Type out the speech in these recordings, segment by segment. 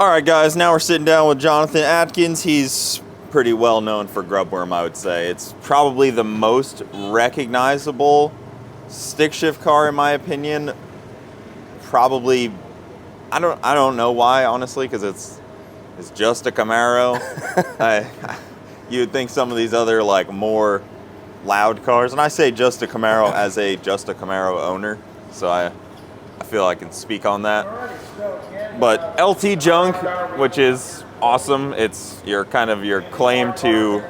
All right, guys, now we're sitting down with Jonathan Atkins. He's pretty well known for Grubbworm, I would say. It's probably the most recognizable stick shift car, in my opinion. Probably, I don't know why, honestly, because it's just a Camaro. You'd think some of these other, like, more loud cars, and I say just a Camaro as just a Camaro owner, so I feel I can speak on that. But LT junk, which is awesome. It's your claim to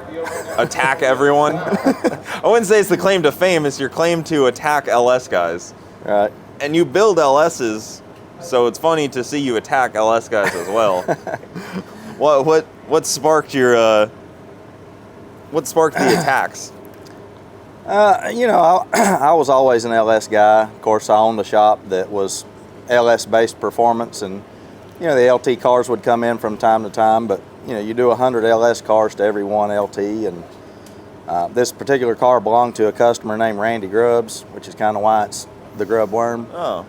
attack everyone. I wouldn't say it's the claim to fame, it's your claim to attack LS guys. Right. And you build LSs, so it's funny to see you attack LS guys as well. What sparked the attacks? I was always an LS guy. Of course, I owned a shop that was LS-based performance, and the LT cars would come in from time to time, but you do 100 LS cars to every one LT, and this particular car belonged to a customer named Randy Grubbs, which is kind of why it's the Grubbworm. Oh.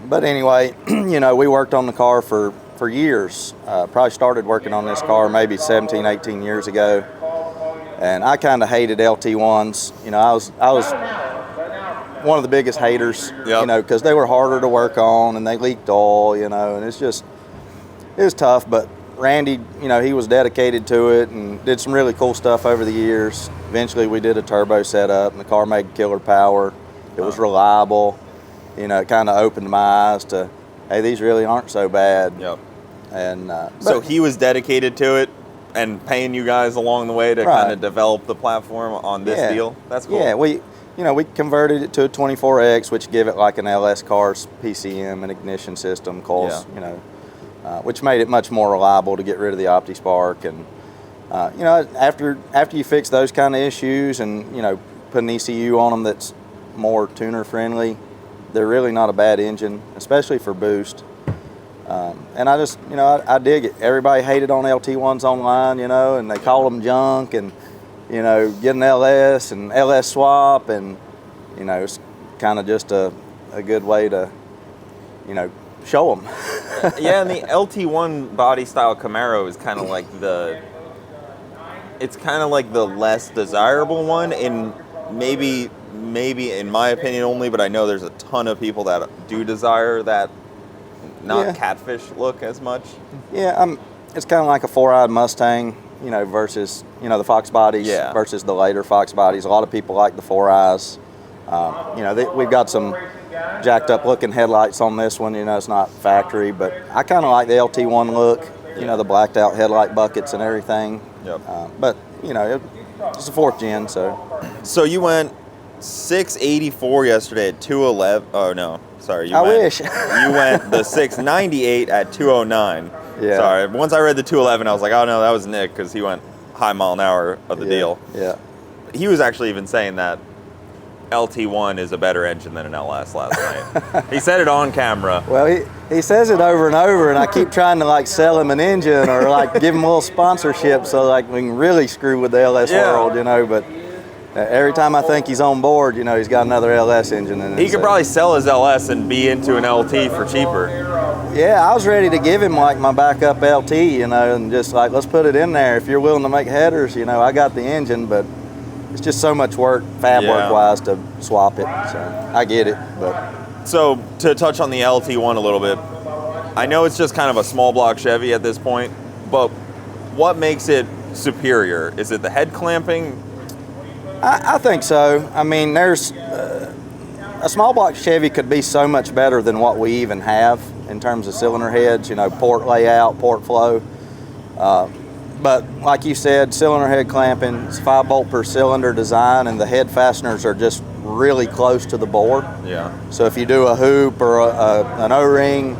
But anyway, we worked on the car for years. Probably started working on this car maybe 17, 18 years ago. And I kind of hated LT1s. I was one of the biggest haters, because they were harder to work on and they leaked oil, and it was tough. But Randy, he was dedicated to it and did some really cool stuff over the years. Eventually we did a turbo setup and the car made killer power. It was reliable. It kind of opened my eyes to, hey, these really aren't so bad. Yep. And so he was dedicated to it and paying you guys along the way to kind of develop the platform on this deal. That's cool. Yeah, we converted it to a 24X, which give it like an LS car's PCM and ignition system, course, which made it much more reliable to get rid of the OptiSpark. And after you fix those kind of issues and put an ECU on them that's more tuner friendly, they're really not a bad engine, especially for boost. And I just, I dig it. Everybody hated on LT1s online, and they called them junk and, get an LS and LS swap, and, it's kind of just a good way to, show them. Yeah, and the LT1 body style Camaro is kind of like the less desirable one, in maybe in my opinion only, but I know there's a ton of people that do desire that catfish look as much. Yeah, it's kind of like a four-eyed Mustang, versus, the Fox bodies versus the later Fox bodies. A lot of people like the four eyes. We've got some jacked up looking headlights on this one, it's not factory, but I kind of like the LT1 look, the blacked out headlight buckets and everything. Yep. But, it's a fourth gen, so. So you went 684 yesterday at 211. Oh, no. Sorry. I wish. You went the 698 at 209. Yeah. Sorry. Once I read the 211, I was like, oh, no, that was Nick, because he went high mile an hour of the deal. Yeah. He was actually even saying that LT1 is a better engine than an LS last night. He said it on camera. Well, he says it over and over, and I keep trying to sell him an engine or give him a little sponsorship so we can really screw with the LS world, but every time I think he's on board, he's got another LS engine in it. He could probably sell his LS and be into an LT for cheaper. Yeah, I was ready to give him my backup LT, and just let's put it in there. If you're willing to make headers, I got the engine, but it's just so much work, fab work wise, to swap it. So I get it, but. So to touch on the LT1 a little bit, I know it's just kind of a small block Chevy at this point, but what makes it superior? Is it the head clamping? I think so. I mean, there's a small block Chevy could be so much better than what we even have in terms of cylinder heads, port layout, port flow. But like you said, cylinder head clamping, it's 5-bolt per cylinder design, and the head fasteners are just really close to the bore. Yeah. So if you do a hoop or an O-ring,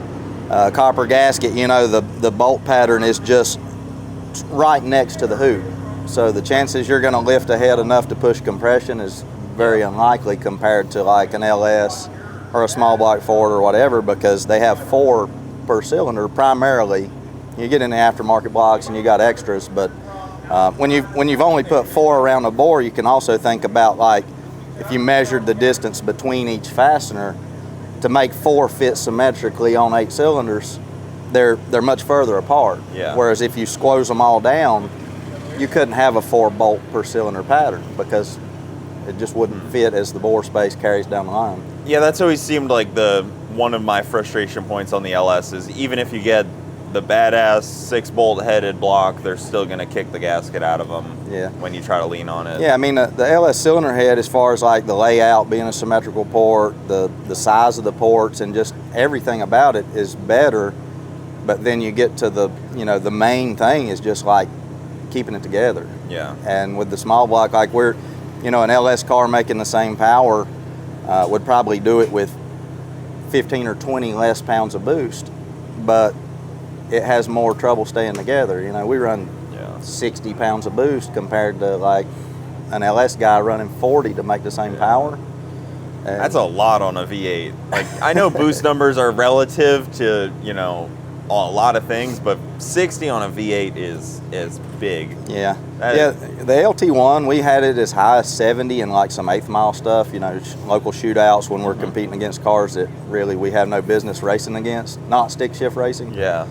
copper gasket, the bolt pattern is just right next to the hoop. So the chances you're going to lift a head enough to push compression is very unlikely compared to an LS or a small block Ford or whatever, because they have 4 per cylinder primarily. You get in the aftermarket blocks and you got extras, but when you've only put 4 around the bore, you can also think about if you measured the distance between each fastener to make 4 fit symmetrically on 8 cylinders, they're much further apart. Yeah. Whereas if you squoze them all down, you couldn't have a 4-bolt per cylinder pattern because it just wouldn't fit as the bore space carries down the line. Yeah, that's always seemed like one of my frustration points on the LS is even if you get the badass 6-bolt headed block, they're still going to kick the gasket out of them when you try to lean on it. Yeah, I mean, the LS cylinder head, as far as like the layout being a symmetrical port, the size of the ports, and just everything about it is better. But then you get to the main thing is just like keeping it together. Yeah. And with the small block, like an LS car making the same power would probably do it with 15 or 20 less pounds of boost, but it has more trouble staying together. We run 60 pounds of boost compared to like an LS guy running 40 to make the same power. And that's a lot on a V8. Like, I know boost numbers are relative to, a lot of things, but 60 on a V8 is big. Yeah. The LT1, we had it as high as 70 in like some 8th mile stuff, local shootouts when we're competing against cars that really we have no business racing against, not stick shift racing. Yeah.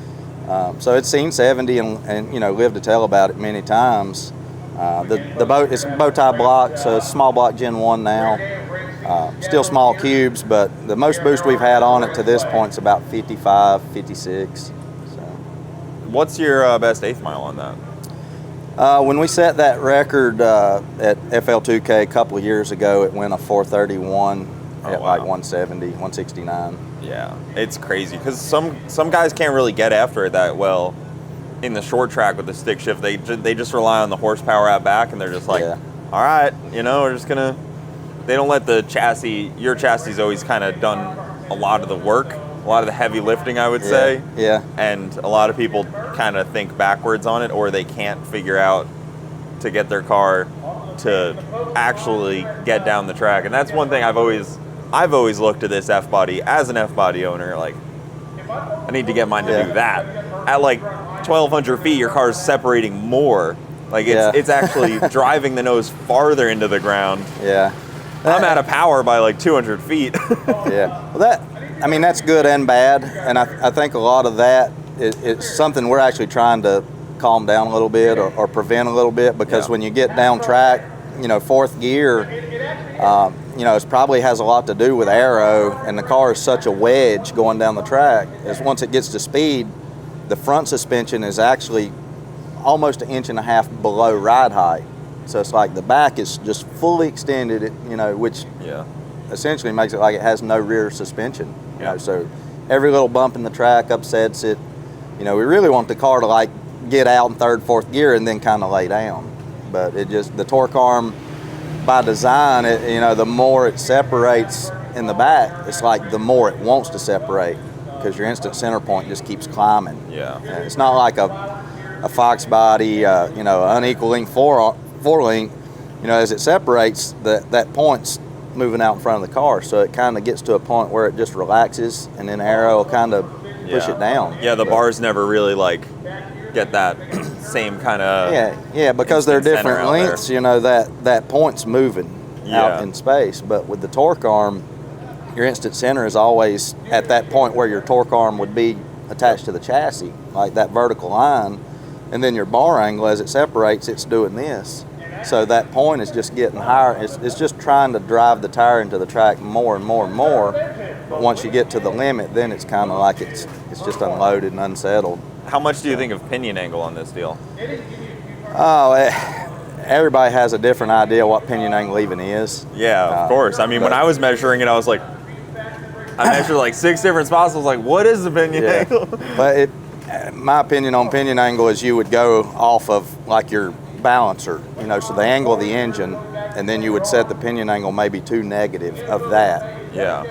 So it's seen 70 and lived to tell about it many times. The boat is bow tie block, so it's small block Gen 1 now. Still small cubes, but the most boost we've had on it to this point is about 55, 56. So. What's your best 8th mile on that? When we set that record at FL2K a couple of years ago, it went a 431 at like 170, 169. Yeah, it's crazy because some guys can't really get after it that well in the short track with the stick shift. They just rely on the horsepower out back, and they're just like, all right, we're just gonna. They don't let the chassis. Your chassis always kind of done a lot of the work, a lot of the heavy lifting, I would say. Yeah. And a lot of people kind of think backwards on it, or they can't figure out to get their car to actually get down the track. And that's one thing I've always looked at this F-body as an F-body owner, like, I need to get mine to do that. At like 1,200 feet, your car's separating more. Like, it's actually driving the nose farther into the ground. Yeah. I'm out of power by like 200 feet. Yeah. Well, that's good and bad. And I think a lot of that is something we're actually trying to calm down a little bit or prevent a little bit, because when you get down track, 4th gear, it probably has a lot to do with aero, and the car is such a wedge going down the track. As once it gets to speed, the front suspension is actually almost 1.5 inches below ride height. So it's like the back is just fully extended, which essentially makes it like it has no rear suspension. So every little bump in the track upsets it. We really want the car to like get out in 3rd, 4th gear and then kind of lay down. But the torque arm, by design, the more it separates in the back, it's like the more it wants to separate, because your instant center point just keeps climbing. Yeah. It's not like a Fox body, unequal link four link. As it separates, that point's moving out in front of the car, so it kind of gets to a point where it just relaxes, and then aero will kind of push it down. Yeah, the bars never really like get that same kind of because they're different lengths. That point's moving out in space, but with the torque arm, your instant center is always at that point where your torque arm would be attached to the chassis, like that vertical line, and then your bar angle, as it separates, it's doing this. So that point is just getting higher. It's just trying to drive the tire into the track more and more and more. But once you get to the limit, then it's kind of like it's just unloaded and unsettled. How much do you think of pinion angle on this deal? Oh, everybody has a different idea what pinion angle even is. Yeah, of course. I mean, when I was measuring it, I was like, I measured like 6 different spots. I was like, what is the pinion angle? But my opinion on pinion angle is you would go off of like your balancer, so the angle of the engine, and then you would set the pinion angle maybe to negative of that. Yeah.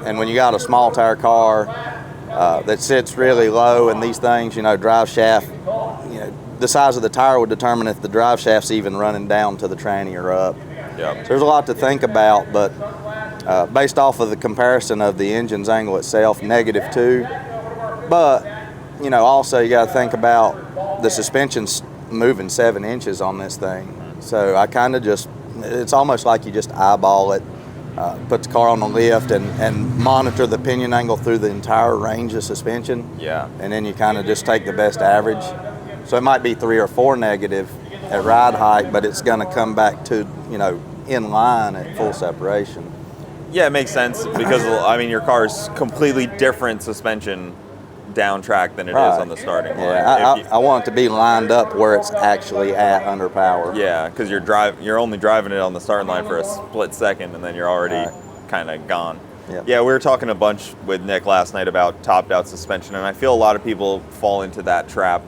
And when you got a small tire car that sits really low, and these things, drive shaft, the size of the tire would determine if the drive shaft's even running down to the tranny or up. Yeah. So there's a lot to think about, but based off of the comparison of the engine's angle itself, -2. But also you got to think about the suspension's moving 7 inches on this thing. So I kind of it's almost like you just eyeball it put the car on the lift and monitor the pinion angle through the entire range of suspension. Yeah. And then you kind of just take the best average. So it might be 3 or 4 negative at ride height, but it's going to come back to, in line at full separation. Yeah, it makes sense because, I mean, your car's completely different suspension down track than it is on the starting line. Yeah, I want it to be lined up where it's actually at under power. Yeah, because you're only driving it on the starting line for a split second, and then you're already kind of gone. Yep. Yeah, we were talking a bunch with Nick last night about topped out suspension, and I feel a lot of people fall into that trap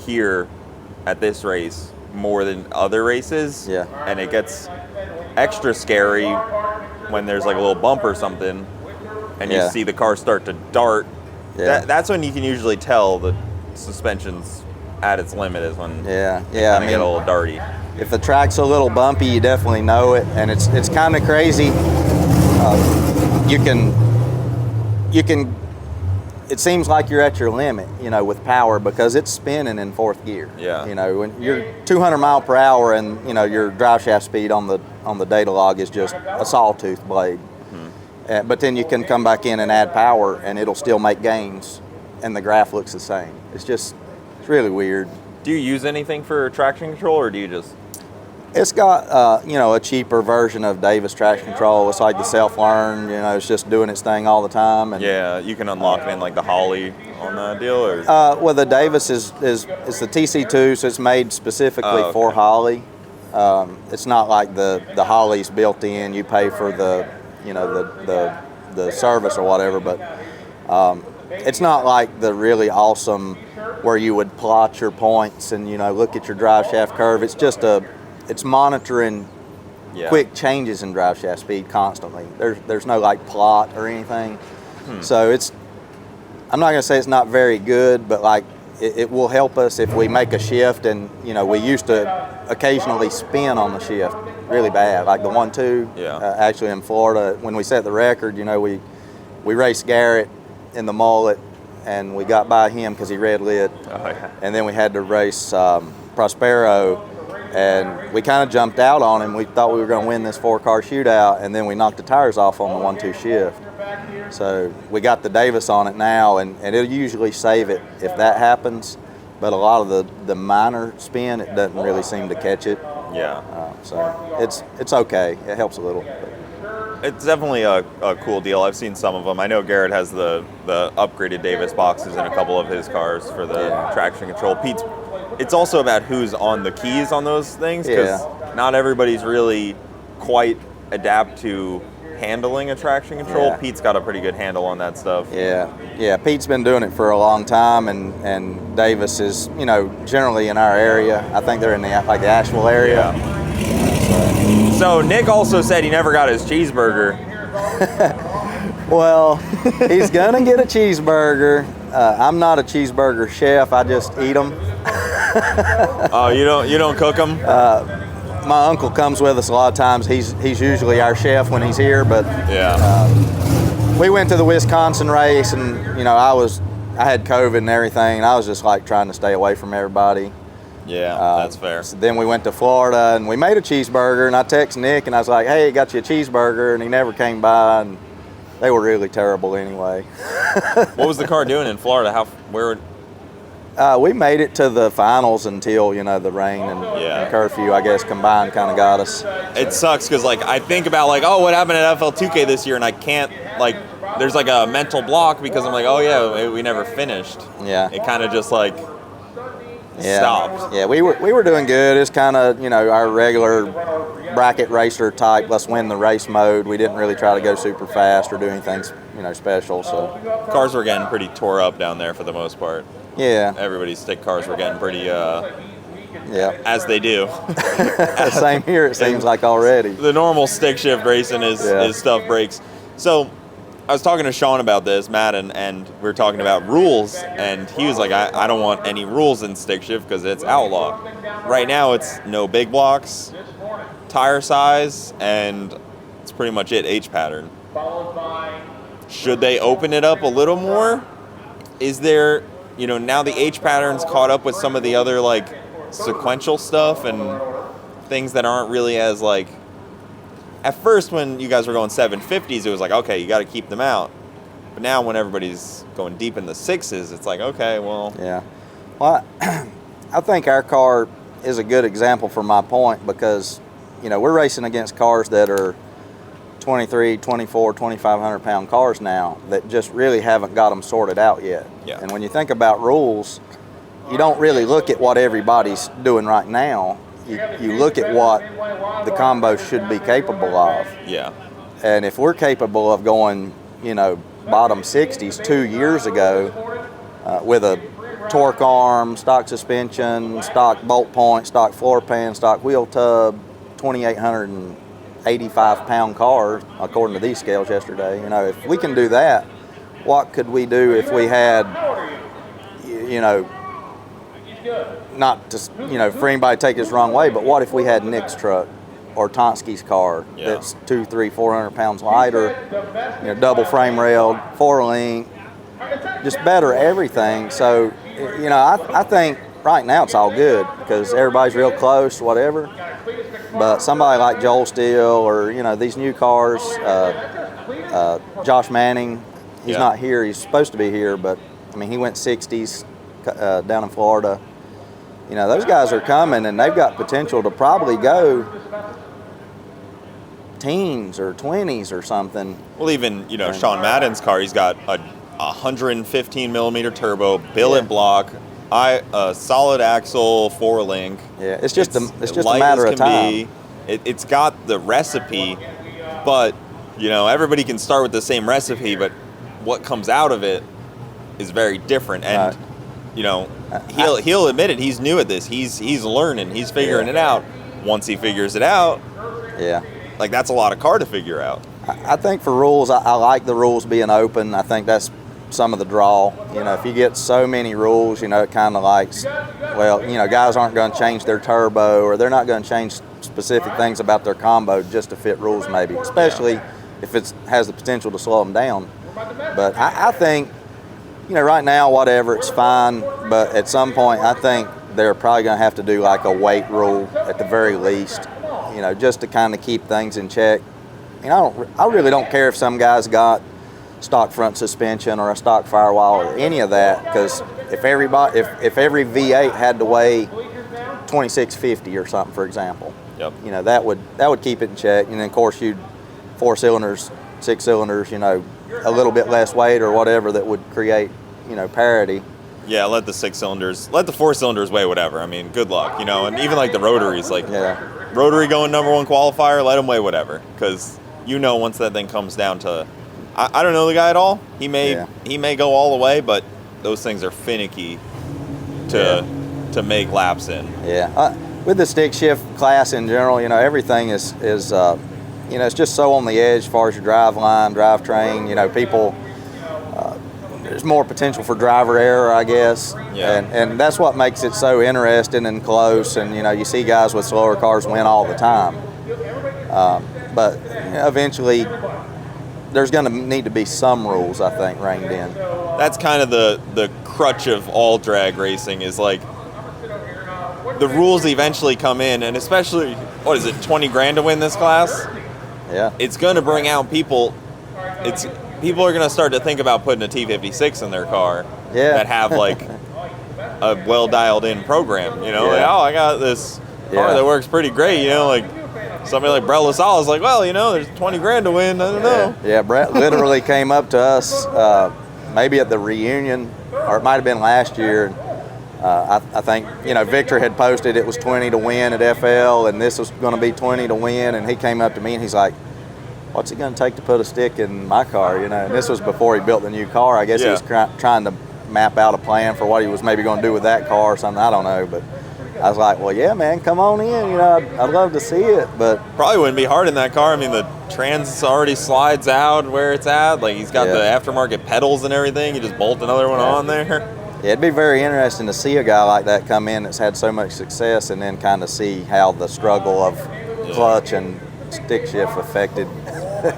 here at this race more than other races. Yeah. And it gets extra scary when there's like a little bump or something, and you see the car start to dart. Yeah. That's when you can usually tell the suspension's at its limit, is when I mean, get a little darty. If the track's a little bumpy, you definitely know it, and it's kind of crazy. You can. It seems like you're at your limit, with power because it's spinning in 4th gear. Yeah. When you're 200 mile per hour and your drive shaft speed on the data log is just a sawtooth blade. But then you can come back in and add power, and it'll still make gains, and the graph looks the same. It's really weird. Do you use anything for traction control, or do you just? It's got a cheaper version of Davis traction control. It's like the self-learn. It's just doing its thing all the time. And yeah, you can unlock it in like the Holly on the deal, or. Well, the Davis is the TC2, so it's made specifically for Holly. It's not like the Holly's built in. You pay for the the service or whatever, but it's not like the really awesome where you would plot your points and look at your drive shaft curve. It's just it's monitoring quick changes in drive shaft speed constantly. There's no like plot or anything. So I'm not gonna say it's not very good, but like it will help us if we make a shift, and we used to occasionally spin on the shift really bad, like the 1-2. Actually in Florida, when we set the record, we raced Garrett in the mullet, and we got by him because he red lit. And then we had to race Prospero, and we kind of jumped out on him. We thought we were going to win this 4-car shootout, and then we knocked the tires off on the 1-2 shift. So we got the Davis on it now, and it'll usually save it if that happens, but a lot of the minor spin, it doesn't really seem to catch it. So it's okay. It helps a little. It's definitely a cool deal. I've seen some of them. I know Garrett has the upgraded Davis boxes in a couple of his cars for the traction control. It's also about who's on the keys on those things, because not everybody's really quite adapt to handling a traction control. Pete's got a pretty good handle on that stuff. Yeah, Pete's been doing it for a long time, and Davis is, generally in our area. I think they're in the Asheville area. So Nick also said he never got his cheeseburger. Well, he's gonna get a cheeseburger. I'm not a cheeseburger chef. I just eat them. Oh, you don't cook them? My uncle comes with us a lot of times. He's usually our chef when he's here, but we went to the Wisconsin race, and I had COVID and everything, and I was just like trying to stay away from everybody. That's fair. So then we went to Florida, and we made a cheeseburger, and I texted Nick, and I was like, "Hey, got you a cheeseburger," and he never came by, and they were really terrible anyway. What was the car doing in Florida? We made it to the finals until, the rain and curfew, I guess, combined kind of got us. It sucks because, I think about, what happened at FL2K this year, and I can't, there's, a mental block because I'm like, oh, yeah, we never finished. Yeah. It kind of just, stopped. Yeah, we were doing good. It's kind of, our regular bracket racer type, let's win the race mode. We didn't really try to go super fast or do anything, special, so. Cars were getting pretty tore up down there for the most part. Yeah. Everybody's stick cars were getting pretty, as they do. Same here, it seems like already. The normal stick shift racing is stuff breaks. So I was talking to Sean about this, Matt, and we were talking about rules, and he was like, I don't want any rules in stick shift because it's outlawed. Right now it's no big blocks, tire size, and it's pretty much it, H pattern. Should they open it up a little more? Is there... now the H pattern's caught up with some of the other, sequential stuff and things that aren't really as, at first when you guys were going 750s, it was like, okay, you got to keep them out. But now when everybody's going deep in the 6s, it's like, okay, well. Yeah. Well, I think our car is a good example for my point because, you know, we're racing against cars that are 23, 24, 2,500 pound cars now that just really haven't got them sorted out yet. Yeah. And when you think about rules, you don't really look at what everybody's doing right now. You look at what the combo should be capable of. Yeah. And if we're capable of going, you know, bottom 60s 2 years ago with a torque arm, stock suspension, stock bolt point, stock floor pan, stock wheel tub, 2,885 pound car, according to these scales yesterday, you know, if we can do that, what could we do if we had, you know, not to, you know, for anybody to take this wrong way, but what if we had Nick's truck or Tonsky's car that's 200, 300, 400 pounds lighter, you know, double frame railed, 4-link, just better everything. So, you know, I think right now it's all good because everybody's real close, whatever. But somebody like Joel Steele or, you know, these new cars, Josh Manning, he's not here. He's supposed to be here, but, I mean, he went 60s down in Florida. You know, those guys are coming, and they've got potential to probably go teens or 20s or something. Well, even, you know, Sean Madden's car, he's got a 115 millimeter turbo, billet block, a solid axle, 4-link. Yeah, it's just a matter of time. It's got the recipe, but, you know, everybody can start with the same recipe, but what comes out of it is very different. And, you know, he'll admit it. He's new at this. He's learning. He's figuring it out. Once he figures it out, like, that's a lot of car to figure out. I think for rules, I like the rules being open. I think that's some of the draw. You know, if you get so many rules, you know, it kind of likes, well, you know, guys aren't going to change their turbo or they're not going to change specific things about their combo just to fit rules maybe, especially if it has the potential to slow them down. But I think, you know, right now, whatever, it's fine. But at some point, I think they're probably going to have to do like a weight rule at the very least, you know, just to kind of keep things in check. You know, I really don't care if some guys got stock front suspension or a stock firewall or any of that, because if every V8 had to weigh 2650 or something, for example, you know, that would keep it in check. And then, of course, you'd 4 cylinders, 6 cylinders, you know, a little bit less weight or whatever that would create, you know, parity. Yeah, let the 4 cylinders weigh whatever. I mean, good luck, you know. And even like the rotaries, like rotary going #1 qualifier, let them weigh whatever, because you know once that thing comes down to, I don't know the guy at all. He may go all the way, but those things are finicky to make laps in. Yeah, with the stick shift class in general, you know, everything is you know, it's just so on the edge as far as your drive line, drivetrain. You know, people, there's more potential for driver error, I guess. Yeah. And that's what makes it so interesting and close. And, you know, you see guys with slower cars win all the time. But you know, eventually, there's going to need to be some rules, I think, reined in. That's kind of the crutch of all drag racing, is like the rules eventually come in, and especially, what is it, 20 grand to win this class? Yeah. It's going to bring out people. People are going to start to think about putting a T56 in their car that have like a well dialed in program, you know, like, oh, I got this car that works pretty great, you know, like somebody like Brett LaSalle is like, well, you know, there's 20 grand to win, I don't know. Yeah, Brett literally came up to us maybe at the reunion, or it might have been last year. I think, you know, Victor had posted it was 20 to win at FL, and this was going to be 20 to win, and he came up to me and he's like, what's it going to take to put a stick in my car, you know? And this was before he built the new car. I guess he was trying to map out a plan for what he was maybe going to do with that car or something. I don't know, but I was like, well, yeah, man, come on in. You know, I'd love to see it, but probably wouldn't be hard in that car. I mean, the trans already slides out where it's at. Like, he's got the aftermarket pedals and everything. You just bolt another one on there. Yeah, it'd be very interesting to see a guy like that come in that's had so much success, and then kind of see how the struggle of clutch and stick shift affected.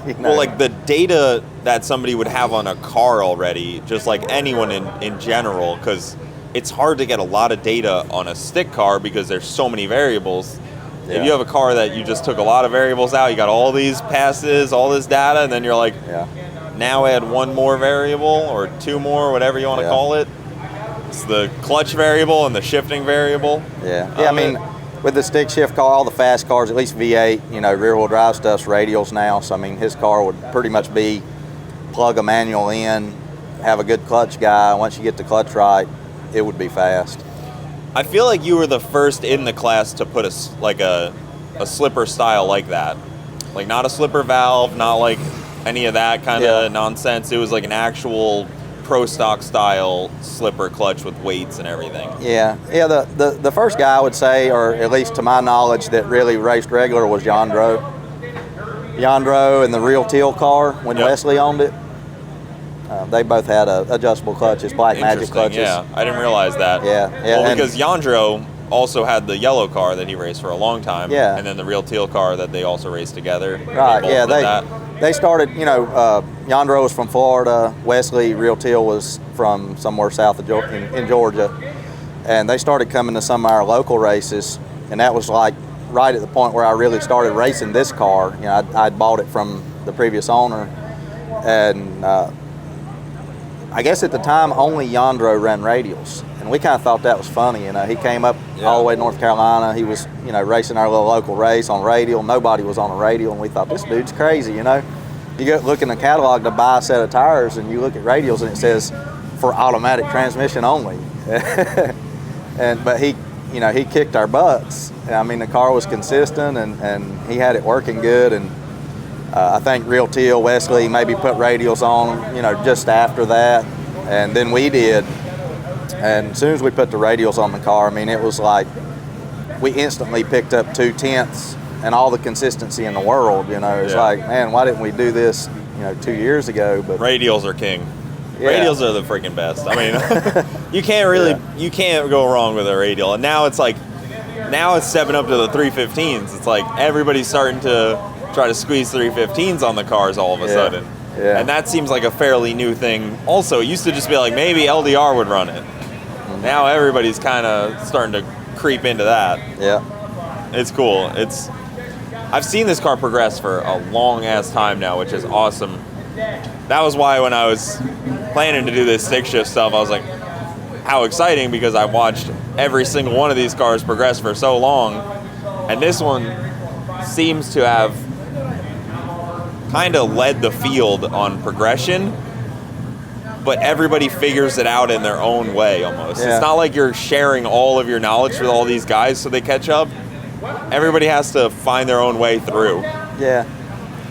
You know? Well, like the data that somebody would have on a car already, just like anyone in general, because it's hard to get a lot of data on a stick car because there's so many variables. If you have a car that you just took a lot of variables out, you got all these passes, all this data, and then you're like, now add one more variable or two more, whatever you want to call it. It's the clutch variable and the shifting variable. I mean, with the stick shift car, all the fast cars, at least V8, you know, rear wheel drive stuff's radials now. So I mean, his car would pretty much be plug a manual in, have a good clutch guy. Once you get the clutch right, it would be fast. I feel like you were the first in the class to put a slipper style like that. Like not a slipper valve, not like any of that kind of nonsense. It was like an actual pro stock style slipper clutch with weights and everything. The first guy I would say, or at least to my knowledge, that really raced regular was Yandro and the Real Teal car when Wesley owned it. They both had adjustable clutches, Black Magic clutches. Yeah, I didn't realize that. Well, because Yandro also had the yellow car that he raced for a long time. And then the Real Teal car that they also raced together. Right, they started, you know, Yandro was from Florida, Wesley, Real Teal was from somewhere south of in Georgia. And they started coming to some of our local races, and that was like right at the point where I really started racing this car. You know, I'd bought it from the previous owner, and I guess at the time only Yandro ran radials, and we kind of thought that was funny. You know, he came up all the way to North Carolina. He was, you know, racing our little local race on radial. Nobody was on a radial, and we thought, this dude's crazy. You know, you go look in the catalog to buy a set of tires, and you look at radials, and it says for automatic transmission only. But he, you know, he kicked our butts. I mean, the car was consistent, and he had it working good. And I think Real Teal, Wesley maybe put radials on, you know, just after that, and then we did. And as soon as we put the radials on the car, I mean, it was like we instantly picked up 2/10 and all the consistency in the world. You know, it's like, man, why didn't we do this, you know, 2 years ago? But radials are king. Radials are the freaking best. I mean, you can't go wrong with a radial. And now it's stepping up to the 315s. It's like everybody's starting to try to squeeze 315s on the cars all of a sudden. And that seems like a fairly new thing. Also, it used to just be like maybe LDR would run it. Now everybody's kind of starting to creep into that. It's cool. I've seen this car progress for a long ass time now, which is awesome. That was why when I was planning to do this stick shift stuff, I was like, how exciting, because I watched every single one of these cars progress for so long. And this one seems to have kind of led the field on progression, but everybody figures it out in their own way almost. It's not like you're sharing all of your knowledge with all these guys so they catch up. Everybody has to find their own way through. Well,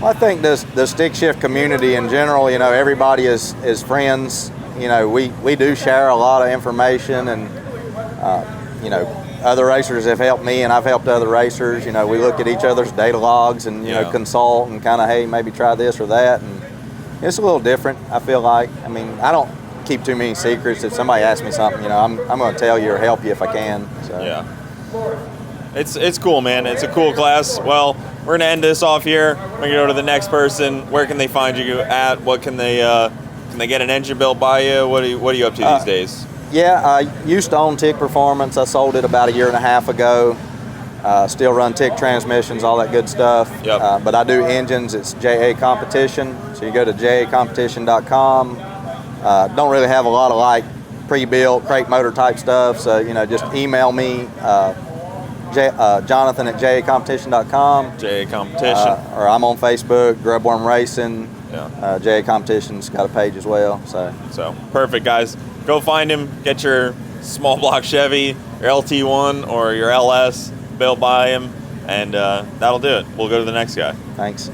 I think the stick shift community in general, you know, everybody is friends. You know, we do share a lot of information, and you know, other racers have helped me, and I've helped other racers. You know, we look at each other's data logs and, you know, consult and kind of, hey, maybe try this or that. And it's a little different, I feel like. I mean, I don't keep too many secrets. If somebody asks me something, you know, I'm going to tell you or help you if I can. So. It's cool, man. It's a cool class. Well, we're going to end this off here. We're going to go to the next person. Where can they find you at? What can they get an engine built by you? What are you up to these days? I used to own TIG Performance. I sold it about 1.5 years ago. Still run TIG transmissions, all that good stuff. But I do engines. It's JA Competition. So you go to jacompetition.com. Don't really have a lot of like pre-built crate motor type stuff. So, you know, just email me, Jonathan at jacompetition.com. JA Competition. Or I'm on Facebook, Grubbworm Racing. JA Competition's got a page as well. So perfect, guys. Go find him. Get your small block Chevy, your LT1 or your LS built by him, and that'll do it. We'll go to the next guy. Thanks.